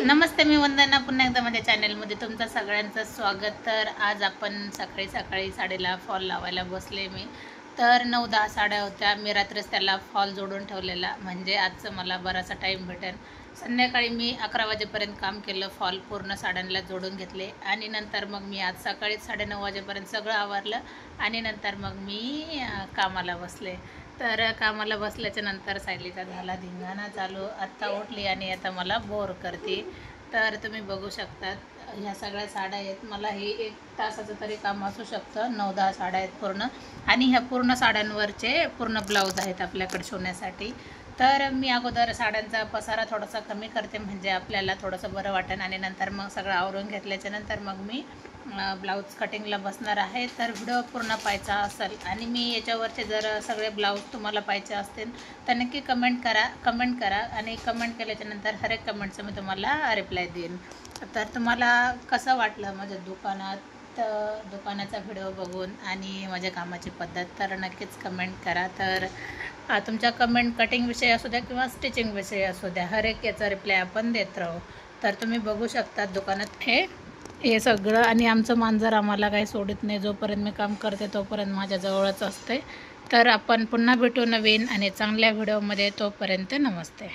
नमस्ते, मी वंदना पुन्हा एकदा माझ्या चॅनलमध्ये तुमचं सगळ्यांचं स्वागत। तर आज आपण सकाळी सकाळी साडीला फॉल लावायला बसले मी। तर 9-10 साड्या होत्या, मी रात्रीच त्याला फॉल जोडून ठेवलेला, म्हणजे आजचं मला बराचसा टाईम भेटेल। संध्याकाळी मी 11 वाजेपर्यंत काम केलं, फॉल पूर्ण साड्यांना जोडून घेतले आणि नंतर मग मी आज सकाळी 9:30 वाजेपर्यंत सगळं आवरलं आणि नंतर मग मी कामाला बसले। तर कामाला बसल्याच्या नंतर सायलीचा झाला धिंगाणा चालू, आत्ता उठली आणि आता मला बोर करते। तर तुम्ही बघू शकतात, ह्या सगळ्या साड्या आहेत, मला हे 1 तासाचं तरी काम असू शकतं। 9-10 साड्या आहेत पूर्ण, आणि ह्या पूर्ण साड्यांवरचे पूर्ण ब्लाऊज आहेत आपल्याकडे शिवण्यासाठी। तर मी अगोदर साड्यांचा पसारा थोडासा कमी करते, म्हणजे आपल्याला थोडंसं बरं वाटेल, आणि नंतर मग सगळं आवरून घेतल्याच्या नंतर मग मी ब्लाऊज कटिंगला बसणार आहे। तर व्हिडिओ पूर्ण पाहायचा असेल आणि मी याच्यावरचे जर सगळे ब्लाऊज तुम्हाला पाहिजे असतील तर नक्की कमेंट करा आणि कमेंट केल्याच्यानंतर हर एक कमेंटचं मी तुम्हाला रिप्लाय देईन। तर तुम्हाला कसं वाटलं माझ्या दुकानाचा व्हिडिओ बघून आणि माझ्या कामाची पद्धत, तर नक्कीच कमेंट करा। तर तुमच्या कमेंट कटिंगविषयी असू द्या किंवा स्टिचिंगविषयी असू द्या, हर एक याचा रिप्लाय आपण देत राहू। तर तुम्ही बघू शकता दुकानात हे सगळं, आणि आमचं मांजर आम्हाला काही सोडत नाही, जोपर्यंत मी काम करते तोपर्यंत माझ्याजवळच असते। तर आपण पुन्हा भेटू नवीन आणि चांगल्या व्हिडिओमध्ये, तोपर्यंत नमस्ते।